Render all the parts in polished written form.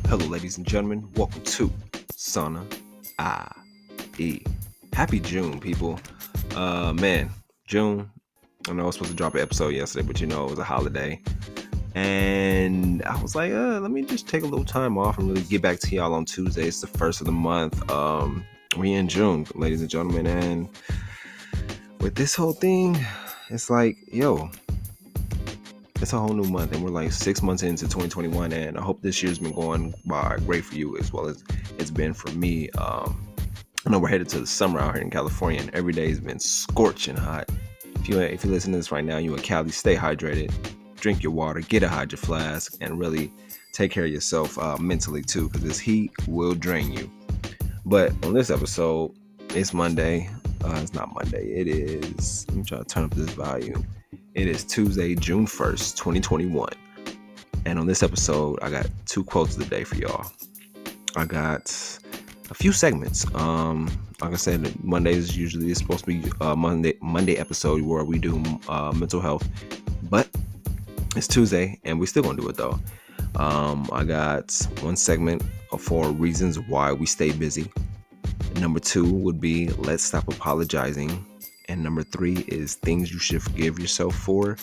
Hello, ladies and gentlemen. Welcome to Sauna IE. Happy June, people. Man, June. I know I was supposed to drop an episode yesterday, but it was a holiday. And I was like, let me just take a little time off and really get back to y'all on Tuesday. It's the first of the month. We in June, ladies and gentlemen. And with this whole thing, it's like, it's a whole new month, and we're like 6 months into 2021, and I hope this year's been going by great for you as well as it's been for me. I know we're headed to the summer out here in California, and every day has been scorching hot. If you listen to this right now, you in Cali, stay hydrated, drink your water, get a Hydro Flask, and really take care of yourself mentally too, because this heat will drain you. But on this episode, it's Monday. It's not Monday. It is. Let me try to turn up this volume. It is Tuesday, June 1st, 2021. And on this episode, I got 2 quotes of the day for y'all. I got a few segments. Like I said, Monday is usually supposed to be a Monday episode where we do mental health. But it's Tuesday, and we're still going to do it, though. I got 1 segment for reasons why we stay busy. Number 2 would be let's stop apologizing. And number 3 is things you should forgive yourself for,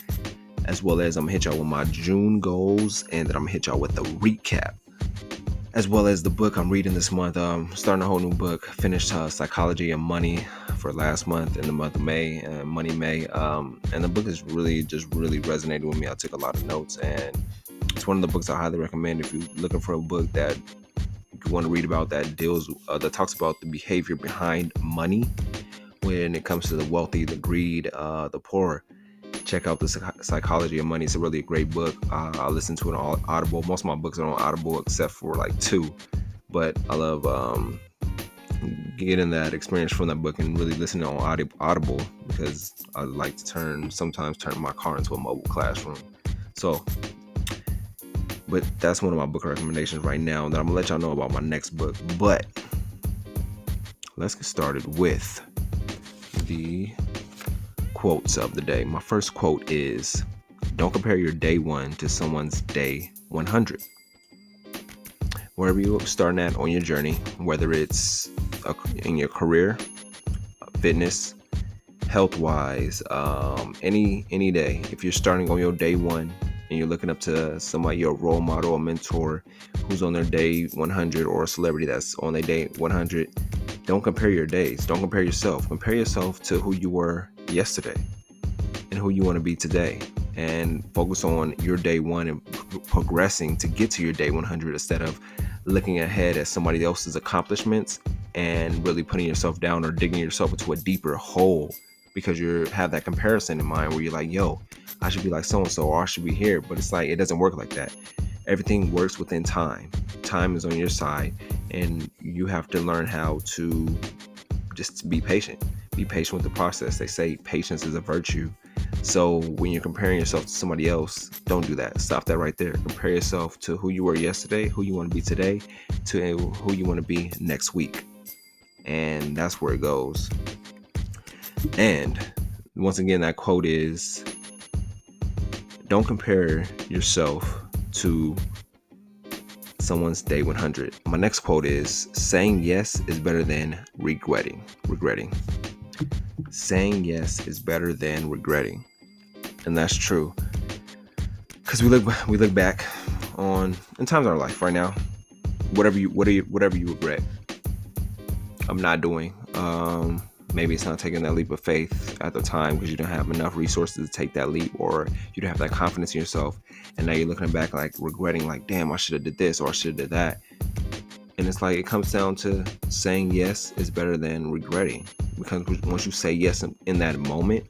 as well as I'm going to hit y'all with my June goals, and then I'm going to hit y'all with the recap, as well as the book I'm reading this month. Starting a whole new book. Finished Psychology of Money for last month in the month of May, Money May. And the book is really resonated with me. I took a lot of notes, and it's one of the books I highly recommend if you're looking for a book that you want to read about that talks about the behavior behind money. When it comes to the wealthy, the greed, the poor, check out the Psychology of Money. It's a really great book. I listen to it on Audible. Most of my books are on Audible except for like 2. But I love getting that experience from that book and really listening on Audible, because I like to sometimes turn my car into a mobile classroom. But that's one of my book recommendations right now that I'm going to let y'all know about my next book. But let's get started with the quotes of the day. My first quote is, don't compare your day 1 to someone's day 100. Wherever you're starting at on your journey, whether it's in your career, fitness, health-wise, any day, if you're starting on your day 1 and you're looking up to somebody, your role model, a mentor who's on their day 100, or a celebrity that's on their day 100, don't compare your days. Don't compare yourself. Compare yourself to who you were yesterday and who you want to be today. And focus on your day 1 and progressing to get to your day 100 instead of looking ahead at somebody else's accomplishments and really putting yourself down or digging yourself into a deeper hole because you have that comparison in mind where you're like, I should be like so-and-so, or I should be here. But it's like, it doesn't work like that. Everything works within time. Time is on your side, and you have to learn how to just be patient. Be patient with the process. They say patience is a virtue. So when you're comparing yourself to somebody else, don't do that. Stop that right there. Compare yourself to who you were yesterday, who you want to be today, to who you want to be next week. And that's where it goes. And once again, that quote is, don't compare yourself to someone's day 100. My next quote is, saying yes is better than regretting. Saying yes is better than regretting. And that's true. Because we look back on in times of our life right now, whatever you regret. I'm not doing. Maybe it's not taking that leap of faith at the time because you don't have enough resources to take that leap, or you don't have that confidence in yourself. And now you're looking back like regretting, like, damn, I should have did this or I should have did that. And it's like, it comes down to saying yes is better than regretting. Because once you say yes in that moment,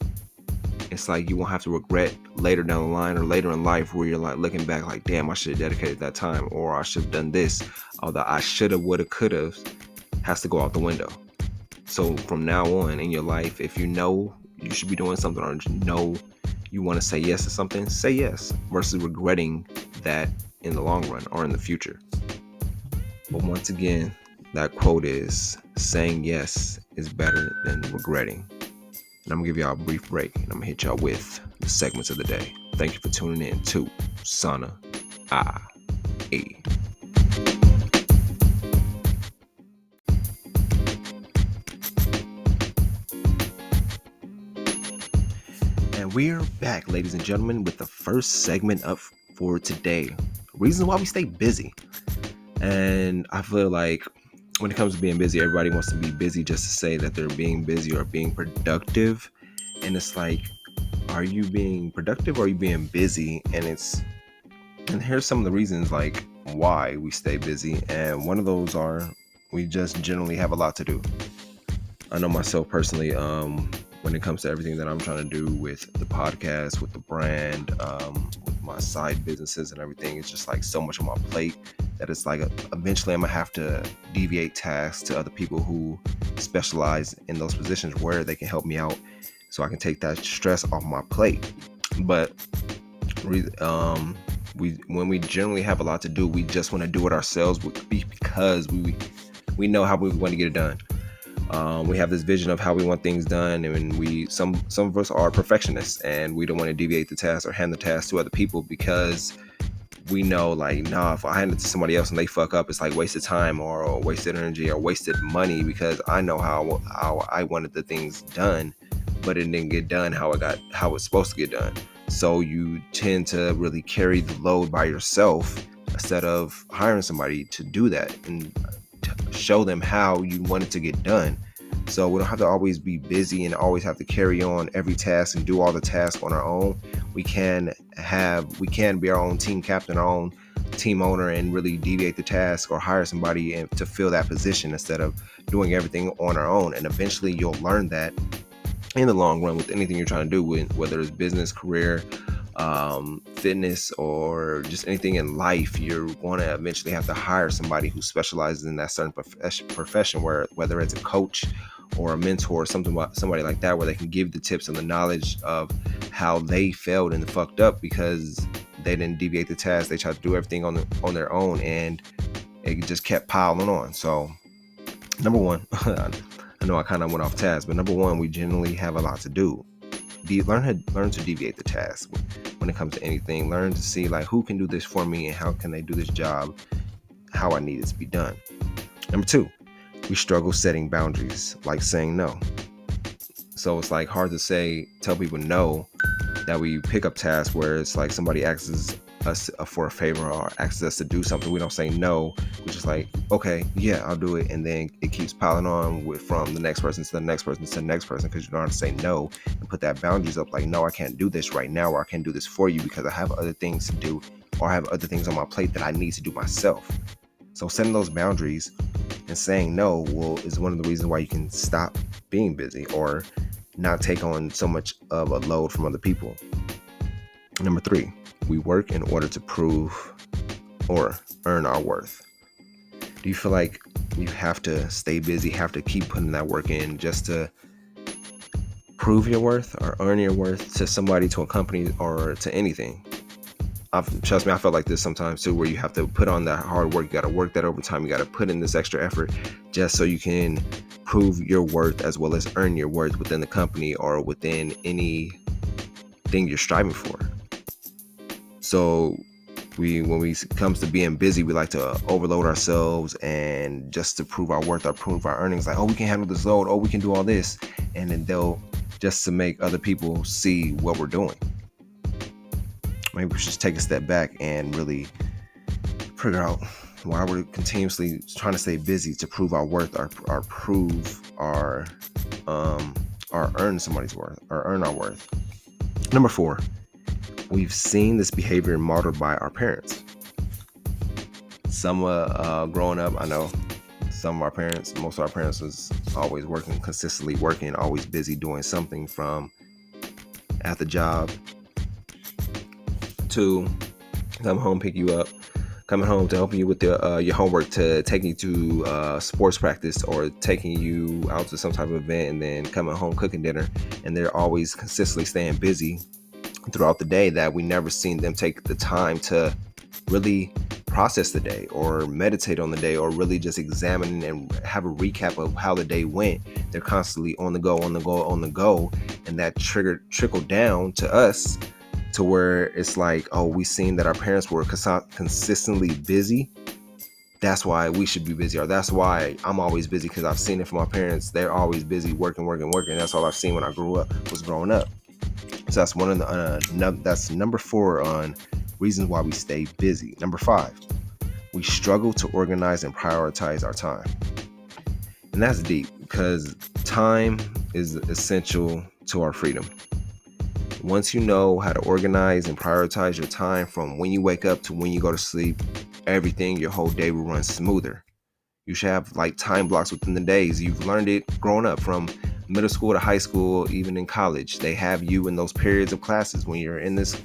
it's like you won't have to regret later down the line or later in life where you're like looking back like, damn, I should have dedicated that time, or I should have done this. Or the I should have, would have, could have has to go out the window. So from now on in your life, if you know you should be doing something, or you know you want to say yes to something, say yes versus regretting that in the long run or in the future. But once again, that quote is, saying yes is better than regretting. And I'm going to give y'all a brief break, and I'm going to hit y'all with the segments of the day. Thank you for tuning in to Sauna IE. We're back, ladies and gentlemen, with the first segment up for today. Reasons why we stay busy. And I feel like when it comes to being busy, everybody wants to be busy just to say that they're being busy or being productive. And it's like, are you being productive or are you being busy? And here's some of the reasons like why we stay busy. And one of those are we just generally have a lot to do. I know myself personally, when it comes to everything that I'm trying to do with the podcast, with the brand, with my side businesses and everything, it's just like so much on my plate that it's like eventually I'm gonna have to deviate tasks to other people who specialize in those positions where they can help me out so I can take that stress off my plate. But when we generally have a lot to do, we just want to do it ourselves because we know how we want to get it done. We have this vision of how we want things done, and some of us are perfectionists, and we don't want to deviate the task or hand the task to other people because we know, like, nah, if I hand it to somebody else and they fuck up, it's like wasted time or wasted energy or wasted money because I know how I wanted the things done, but it didn't get done how it's supposed to get done. So you tend to really carry the load by yourself instead of hiring somebody to do that and show them how you want it to get done. So we don't have to always be busy and always have to carry on every task and do all the tasks on our own. We can be our own team captain, our own team owner, and really deviate the task or hire somebody to fill that position instead of doing everything on our own. And eventually you'll learn that in the long run with anything you're trying to do, whether it's business, career, fitness, or just anything in life. You're going to eventually have to hire somebody who specializes in that certain profession, whether it's a coach or a mentor or somebody like that, where they can give the tips and the knowledge of how they failed and fucked up because they didn't deviate the task. They tried to do everything on their own, and it just kept piling on. So number one, I know I kind of went off task, but number one, we generally have a lot to do. Learn to deviate the task when it comes to anything. Learn to see like who can do this for me and how can they do this job how I need it to be done. Number two, we struggle setting boundaries, like saying no. So it's like hard to tell people no, that we pick up tasks where it's like somebody asks us for a favor or asks us to do something. We don't say no. We're just like, okay, yeah, I'll do it. And then it keeps piling on from the next person to the next person to the next person because you don't have to say no and put that boundaries up. Like, no, I can't do this right now, or I can't do this for you because I have other things to do, or I have other things on my plate that I need to do myself. So setting those boundaries and saying no is one of the reasons why you can stop being busy or not take on so much of a load from other people. Number three, we work in order to prove or earn our worth. Do you feel like you have to stay busy, have to keep putting that work in just to prove your worth or earn your worth to somebody, to a company, or to anything? Trust me, I felt like this sometimes too, where you have to put on that hard work. You got to work that overtime. You got to put in this extra effort just so you can prove your worth as well as earn your worth within the company or within anything you're striving for. So when it comes to being busy, we like to overload ourselves and just to prove our worth or prove our earnings. Like, oh, we can handle this load. Oh, we can do all this. And then they'll just to make other people see what we're doing. Maybe we should just take a step back and really figure out why we're continuously trying to stay busy to prove our worth or prove our earn somebody's worth or earn our worth. Number four, we've seen this behavior modeled by our parents. Some growing up, I know some of our parents, most of our parents was always working, consistently working, always busy doing something, from at the job to come home, pick you up, coming home to help you with your homework, to taking you to sports practice or taking you out to some type of event, and then coming home, cooking dinner. And they're always consistently staying busy throughout the day, that we never seen them take the time to really process the day or meditate on the day or really just examine and have a recap of how the day went. They're constantly on the go, and that trickled down to us, to where it's like, oh, we seen that our parents were consistently busy. That's why we should be busy, or that's why I'm always busy, because I've seen it from my parents. They're always busy working. That's all I've seen when I was growing up. So that's one of the that's number 4 on reasons why we stay busy. Number 5, we struggle to organize and prioritize our time. And that's deep because time is essential to our freedom. Once you know how to organize and prioritize your time from when you wake up to when you go to sleep, everything, your whole day will run smoother. You should have like time blocks within the days. You've learned it growing up from middle school to high school, even in college. They have you in those periods of classes when you're in this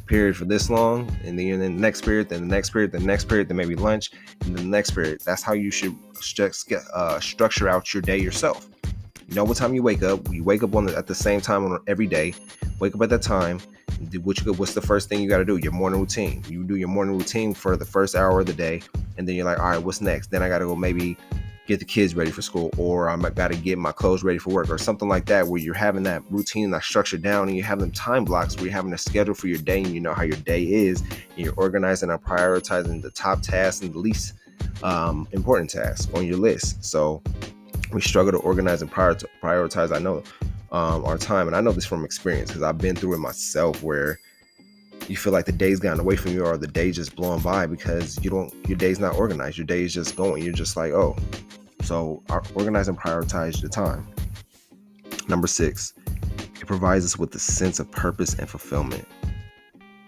period for this long, and then you're in the next period, then the next period, then the next period, then maybe lunch, and then the next period. That's how you should structure out your day yourself. You know what time you wake up. You wake up at the same time on every day. Wake up at that time. What's the first thing you got to do? Your morning routine. You do your morning routine for the first hour of the day, and then you're like, all right, what's next? Then I got to go maybe get the kids ready for school, or I got to get my clothes ready for work, or something like that, where you're having that routine, that structure down, and you have them time blocks where you're having a schedule for your day, and you know how your day is, and you're organizing and prioritizing the top tasks and the least important tasks on your list. So we struggle to organize and prioritize, I know, our time. And I know this from experience because I've been through it myself, where you feel like the day's gotten away from you, or the day just blowing by because your day's not organized. Your day is just going. You're just like, oh. So organize and prioritize your time. Number 6, it provides us with a sense of purpose and fulfillment.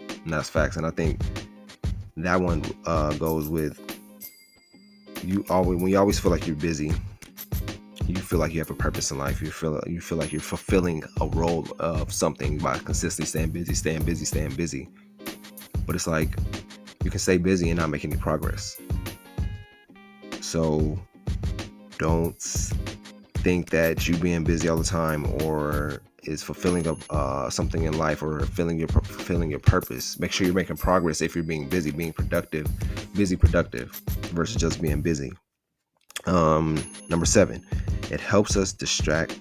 And that's facts. And I think that one goes with when you always feel like you're busy. You feel like you have a purpose in life. You feel like you're fulfilling a role of something by consistently staying busy. But it's like you can stay busy and not make any progress. So don't think that you being busy all the time or is fulfilling something in life or fulfilling your purpose. Make sure you're making progress if you're being busy, being productive versus just being busy. Number 7, it helps distract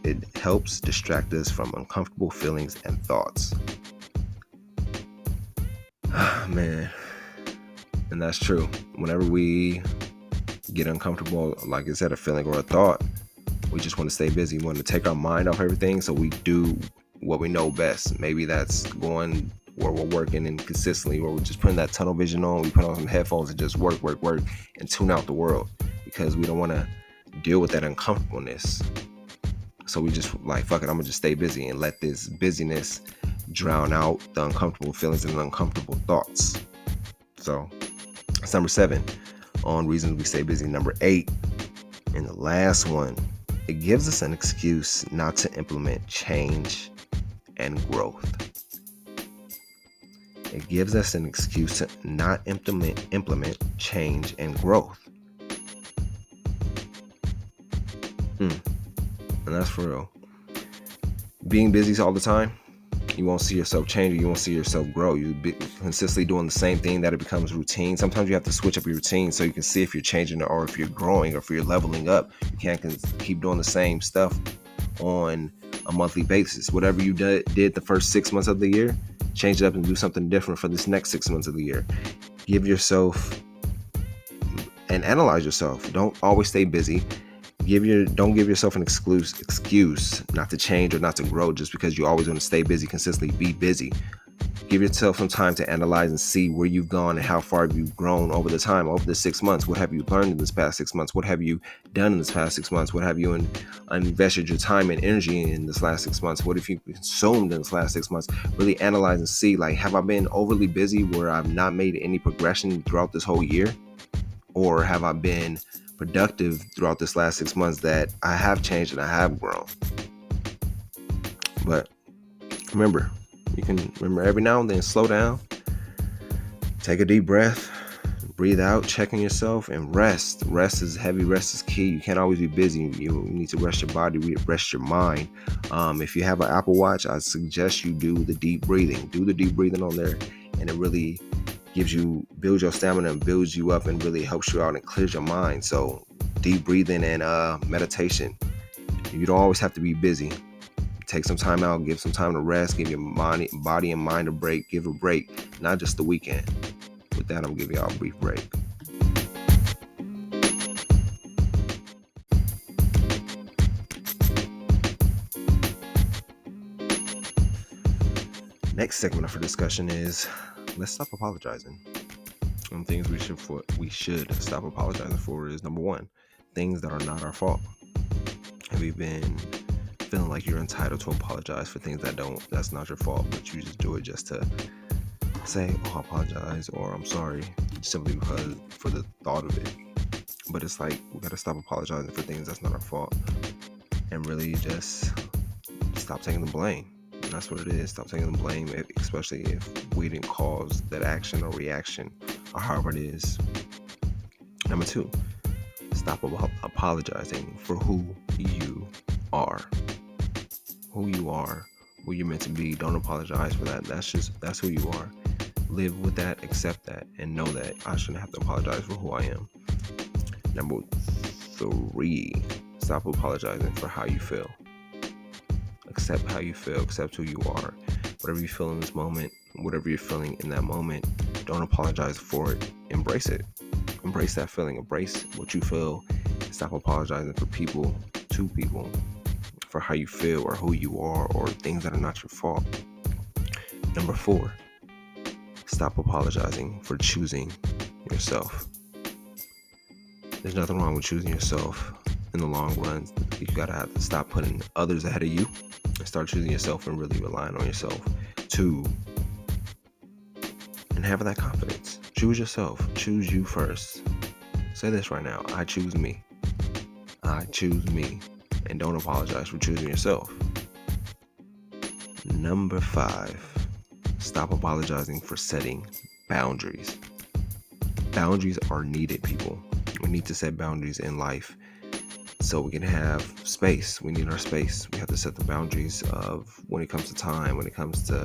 us from uncomfortable feelings and thoughts. Man, and that's true. Whenever we get uncomfortable, like I said, a feeling or a thought, we just want to stay busy. We want to take our mind off everything, so we do what we know best. Maybe that's going where we're working and consistently, or we're just putting that tunnel vision on. We put on some headphones and just work and tune out the world, because we don't want to deal with that uncomfortableness. So we just like, fuck it, I'm gonna just stay busy and let this busyness drown out the uncomfortable feelings and uncomfortable thoughts. So that's number 7 on reasons we stay busy. Number 8, and the last one, it gives us an excuse not to implement change and growth. It gives us an excuse to not implement change and growth. And that's for real. Being busy all the time, you won't see yourself change, or you won't see yourself grow. You'll be consistently doing the same thing that it becomes routine. Sometimes you have to switch up your routine so you can see if you're changing or if you're growing or if you're leveling up. You can't keep doing the same stuff on a monthly basis. Whatever you did the first 6 months of the year, change it up and do something different for this next 6 months of the year. Give yourself and analyze yourself. Don't always stay busy. Don't give yourself an excuse not to change or not to grow just because you always want to stay busy, consistently be busy. Give yourself some time to analyze and see where you've gone and how far you've grown over the time, over the 6 months. What have you learned in this past 6 months? What have you done in this past 6 months? What have you invested your time and energy in this last 6 months? What have you consumed in this last 6 months? Really analyze and see, like, have I been overly busy where I've not made any progression throughout this whole year? Or have I been productive throughout this last 6 months that I have changed and I have grown? But remember, you can every now and then slow down, take a deep breath, breathe out, check on yourself, and rest. Rest is key. You can't always be busy. You need to rest your body, rest your mind. If you have an Apple Watch, I suggest you do the deep breathing. Do the deep breathing on there, and it really builds your stamina and builds you up and really helps you out and clears your mind. So deep breathing and meditation. You don't always have to be busy. Take some time out, give some time to rest, give your body and mind a break, give a break, not just the weekend. With that, I'm giving y'all a brief break. Next segment of our discussion is let's stop apologizing. Some things we should stop apologizing for is number one, things that are not our fault. Have you been feeling like you're entitled to apologize for things that's not your fault, but you just do it just to say, oh, I apologize, or I'm sorry, simply because for the thought of it. But it's like we gotta stop apologizing for things that's not our fault and really just stop taking the blame. That's what it is. Stop taking the blame, especially if we didn't cause that action or reaction or however it is. Number two, stop apologizing for who you are. Who you are, who you're meant to be. Don't apologize for that. That's who you are. Live with that, accept that, and know that I shouldn't have to apologize for who I am. Number three, stop apologizing for how you feel. Accept how you feel, accept who you are. Whatever you feel in this moment, whatever you're feeling in that moment, don't apologize for it. Embrace it. Embrace that feeling. Embrace what you feel. Stop apologizing to people for how you feel or who you are or things that are not your fault. Number four, stop apologizing for choosing yourself. There's nothing wrong with choosing yourself in the long run. You gotta have to stop putting others ahead of you and start choosing yourself and really relying on yourself too. And having that confidence. Choose yourself. Choose you first. Say this right now. I choose me. I choose me. And don't apologize for choosing yourself. Number five, stop apologizing for setting boundaries. Boundaries are needed, people. We need to set boundaries in life so we can have space. We need our space. We have to set the boundaries of when it comes to time, when it comes to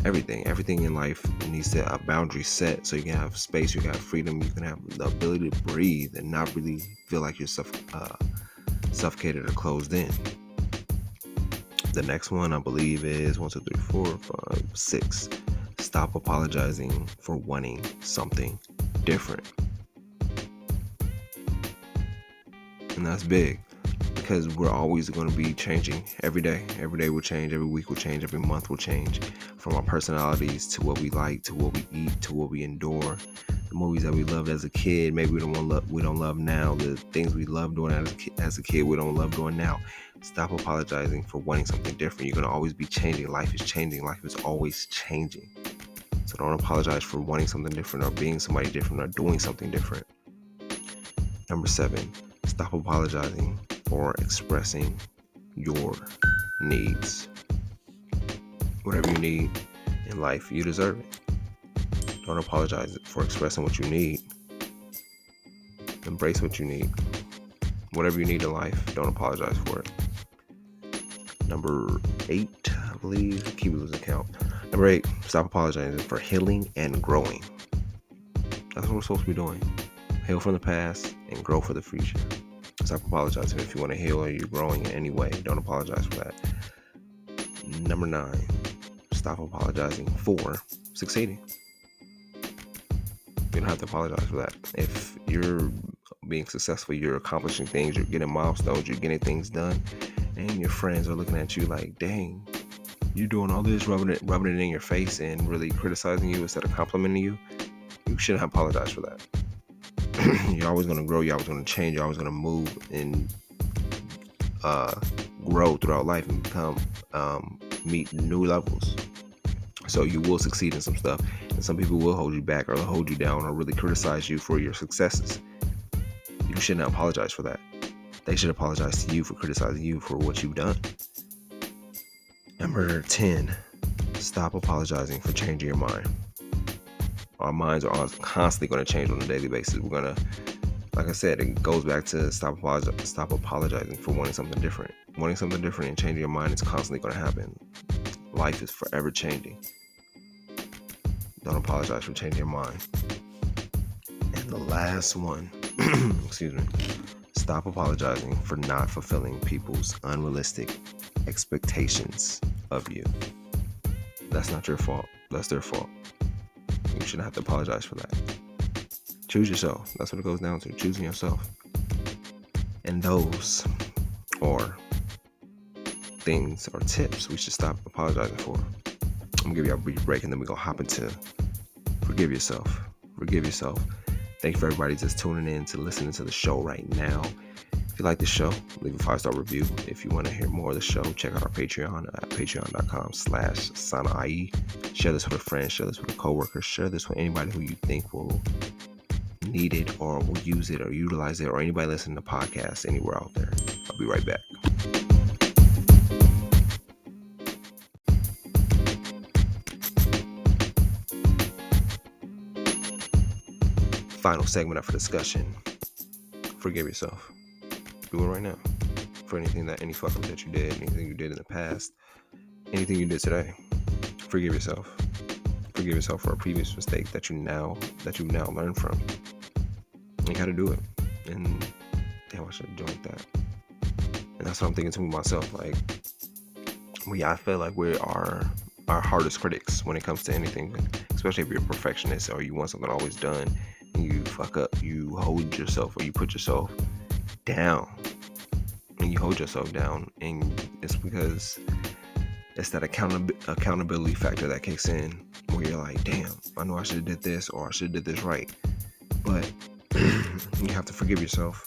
everything in life needs to have boundaries set so you can have space, you can have freedom, you can have the ability to breathe and not really feel like you're suffocated or closed in. The next one I believe is 1, 2, 3, 4, 5, 6. Stop apologizing for wanting something different. And that's big because we're always going to be changing every day. Every day will change, every week will change, every month will change, from our personalities to what we like, to what we eat, to what we endure. The movies that we loved as a kid, maybe we don't love now. The things we loved doing as a kid, we don't love doing now. Stop apologizing for wanting something different. You're going to always be changing. Life is changing. Life is always changing. So don't apologize for wanting something different or being somebody different or doing something different. Number 7, stop apologizing for expressing your needs. Whatever you need in life, you deserve it. Don't apologize for expressing what you need. Embrace what you need. Whatever you need in life, don't apologize for it. Number 8, I believe, keep losing count. Number 8, stop apologizing for healing and growing. That's what we're supposed to be doing. Heal from the past and grow for the future. Stop apologizing if you want to heal or you're growing in any way. Don't apologize for that. Number 9, stop apologizing for succeeding. You don't have to apologize for that. If you're being successful, you're accomplishing things, you're getting milestones, you're getting things done, and your friends are looking at you like, dang, you're doing all this, rubbing it in your face and really criticizing you instead of complimenting you, you shouldn't have apologized for that. You're always going to grow, you're always going to change, you're always going to move and grow throughout life and become meet new levels. So you will succeed in some stuff, and some people will hold you back or hold you down or really criticize you for your successes. You should not apologize for that. They should apologize to you for criticizing you for what you've done. Number 10, stop apologizing for changing your mind. Our minds are constantly going to change on a daily basis. We're going to, like I said, it goes back to stop apologizing for wanting something different. Wanting something different and changing your mind is constantly going to happen. Life is forever changing. Don't apologize for changing your mind. And the last one, stop apologizing for not fulfilling people's unrealistic expectations of you. That's not your fault. That's their fault. You shouldn't have to apologize for that. Choose yourself. That's what it goes down to. Choosing yourself. And those are things or tips we should stop apologizing for. I'm gonna give you a brief break, and then we're gonna hop into forgive yourself. Forgive yourself. Thank you for everybody just tuning in to listening to the show right now. If you like the show, leave a 5-star review. If you want to hear more of the show, check out our Patreon at patreon.com/SanaIE. Share this with a friend, share this with a coworker, share this with anybody who you think will need it or will use it or utilize it, or anybody listening to podcasts anywhere out there. I'll be right back. Final segment up for discussion. Forgive yourself. Do it right now. For any fuck up that you did, anything you did in the past, anything you did today. Forgive yourself. Forgive yourself for a previous mistake that you've now learned from. You gotta do it. And damn, I should have joined that. And that's what I'm thinking to myself. Like, I feel like we are our hardest critics when it comes to anything, especially if you're a perfectionist or you want something always done. You fuck up, you hold yourself, or you put yourself down, and you hold yourself down, and it's because it's that accountability factor that kicks in, where you're like, damn, I know I should have did this, or I should have did this right, but you have to forgive yourself,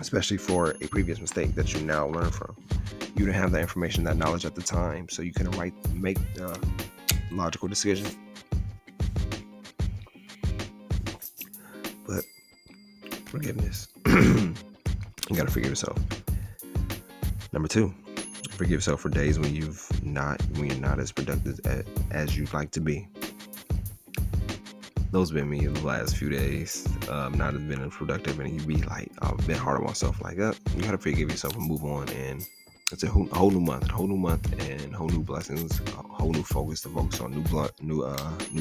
especially for a previous mistake that you now learn from. You didn't have that information, that knowledge at the time, so you couldn't make the logical decision. But forgiveness. You gotta forgive yourself. Number 2, forgive yourself for days when you're not as productive as you'd like to be. Those have been me the last few days. Not as been as productive, and you be like, I've been hard on myself. Like, you gotta forgive yourself and move on. And it's a whole new month, and whole new blessings, a whole new focus to focus on new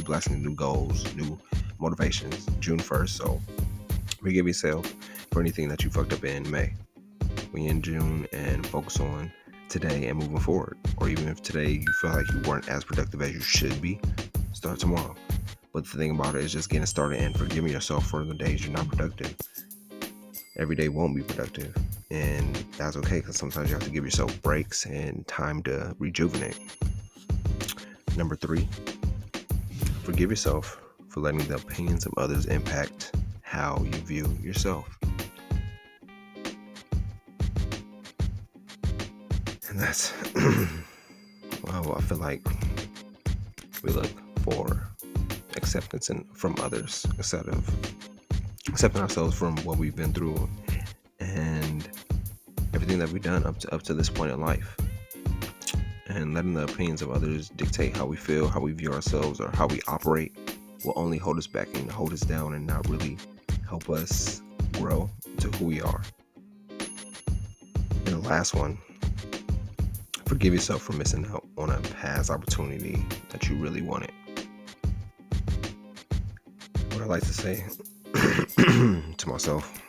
blessings, new goals, new motivations. June 1st, so forgive yourself for anything that you fucked up in May. We in June, and focus on today and moving forward. Or even if today you feel like you weren't as productive as you should be, start tomorrow. But the thing about it is just getting started and forgiving yourself for the days you're not productive. Every day won't be productive, and that's okay, because sometimes you have to give yourself breaks and time to rejuvenate. Number 3, forgive yourself for letting the opinions of others impact how you view yourself. And that's, well, I feel like we look for acceptance from others instead of accepting ourselves from what we've been through and everything that we've done up to this point in life. And letting the opinions of others dictate how we feel, how we view ourselves, or how we operate will only hold us back and hold us down, and not really help us grow to who we are. And the last one, forgive yourself for missing out on a past opportunity that you really wanted. What I like to say to myself,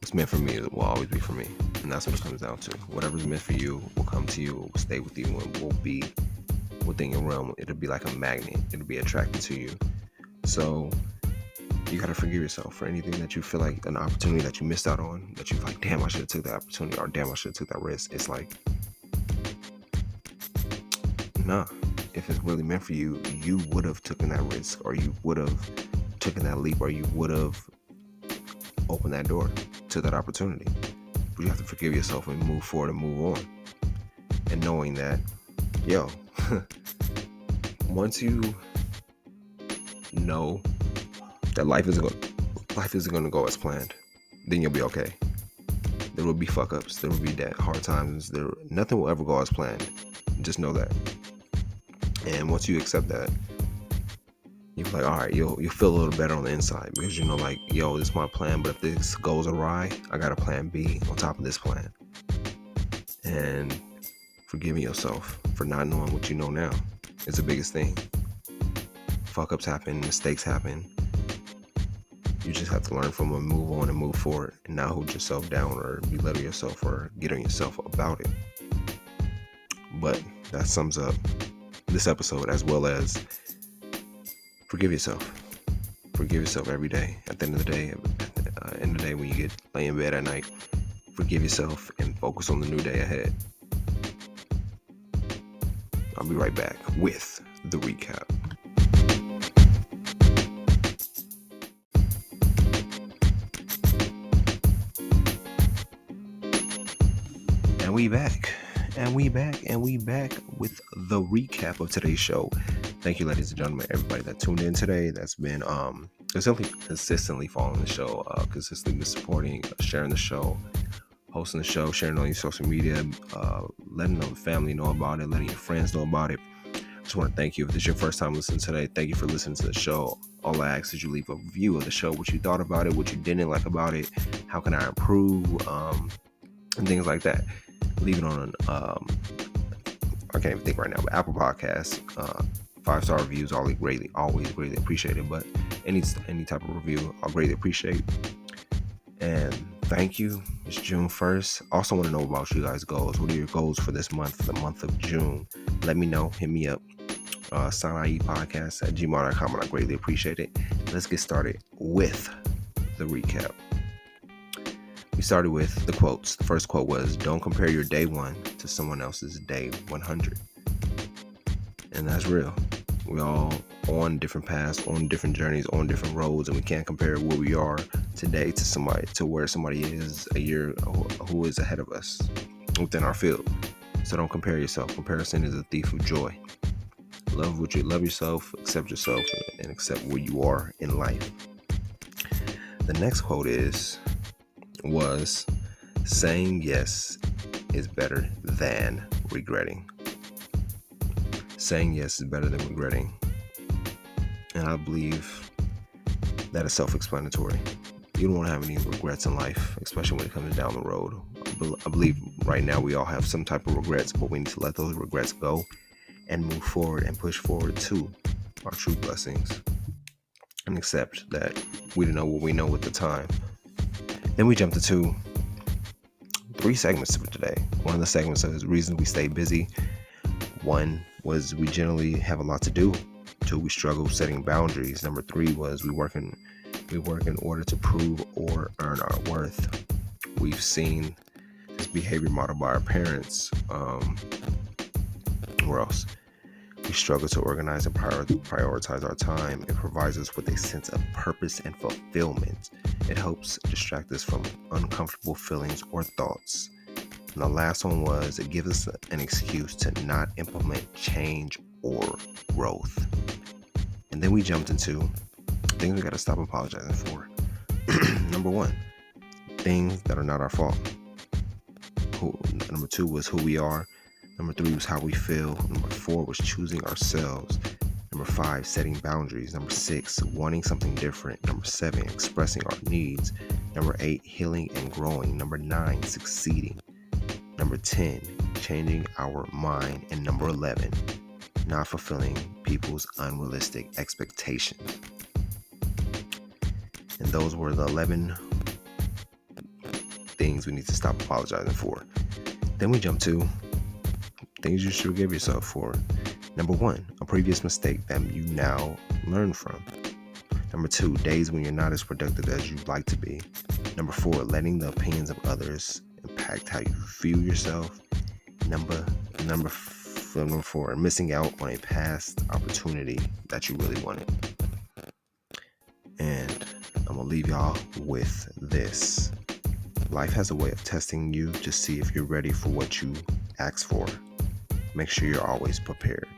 what's meant for me will always be for me. And that's what it comes down to. Whatever's meant for you will come to you, will stay with you, and will be within your realm. It'll be like a magnet. It'll be attracted to you. So you gotta forgive yourself for anything that you feel like an opportunity that you missed out on, that you're like, damn, I should have took that opportunity, or damn, I should have took that risk. It's like, nah. If it's really meant for you, you would have taken that risk, or you would have taken that leap, or you would have opened that door to that opportunity. But you have to forgive yourself and move forward and move on. And knowing that, once you know that life isn't going to go as planned, then you'll be okay. There will be fuck ups. There will be that hard times. Nothing will ever go as planned. Just know that. And once you accept that, you're like, all right, you'll feel a little better on the inside, because you know, like, this is my plan, but if this goes awry, I got a plan B on top of this plan. And forgiving yourself for not knowing what you know now is the biggest thing. Fuck ups happen, mistakes happen. You just have to learn from them, move on, and move forward, and not hold yourself down or belittle yourself or get on yourself about it. But that sums up this episode, as well as forgive yourself. Forgive yourself every day. At the end of the day, when you lay in bed at night, forgive yourself and focus on the new day ahead. I'll be right back with the recap. And we back. And we back with the recap of today's show. Thank you, ladies and gentlemen, everybody that tuned in today. That's been consistently following the show, consistently been supporting, sharing the show, hosting the show, sharing on your social media, letting the family know about it, letting your friends know about it. I just want to thank you. If this is your first time listening today, thank you for listening to the show. All I ask is you leave a review of the show, what you thought about it, what you didn't like about it, how can I improve, and things like that. Leave it on I can't even think right now, but Apple Podcasts, 5-star reviews, always greatly appreciated. But any type of review, I'll greatly appreciate. And thank you. It's June 1st. Also want to know about you guys' goals. What are your goals for this month, for the month of June? Let me know. Hit me up. SanaIPodcast@gmail.com, and I greatly appreciate it. Let's get started with the recap. We started with the quotes. The first quote was, "Don't compare your day 1 to someone else's day 100." And that's real. We all on different paths, on different journeys, on different roads, and we can't compare where we are today to where somebody is a year who is ahead of us within our field. So don't compare yourself. Comparison is a thief of joy. Love yourself, accept yourself, and accept where you are in life. The next quote was, "Saying yes is better than regretting." Saying yes is better than regretting. And I believe that is self-explanatory. You don't want to have any regrets in life, especially when it comes down the road. I believe right now we all have some type of regrets, but we need to let those regrets go and move forward and push forward to our true blessings and accept that we didn't know what we know at the time. Then we jumped into 3 segments for today. One of the segments is reasons we stay busy. One was we generally have a lot to do. 2, we struggle setting boundaries. Number 3 was we work in order to prove or earn our worth. We've seen this behavior modeled by our parents. Where else? We struggle to organize and prioritize our time. It provides us with a sense of purpose and fulfillment. It helps distract us from uncomfortable feelings or thoughts. And the last one was it gives us an excuse to not implement change or growth. And then we jumped into things we got to stop apologizing for. Number 1, things that are not our fault. Number 2 was who we are. Number 3 was how we feel. Number 4 was choosing ourselves. Number 5, setting boundaries. Number 6, wanting something different. Number 7, expressing our needs. Number 8, healing and growing. Number 9, succeeding. Number 10, changing our mind. And number 11, not fulfilling people's unrealistic expectations. And those were the 11 things we need to stop apologizing for. Then we jump to things you should forgive yourself for. Number 1, a previous mistake that you now learn from. Number 2, days when you're not as productive as you'd like to be. Number 4, letting the opinions of others impact how you view yourself. Number 4, missing out on a past opportunity that you really wanted. And I'm gonna leave y'all with this. Life has a way of testing you to see if you're ready for what you ask for. Make sure you're always prepared.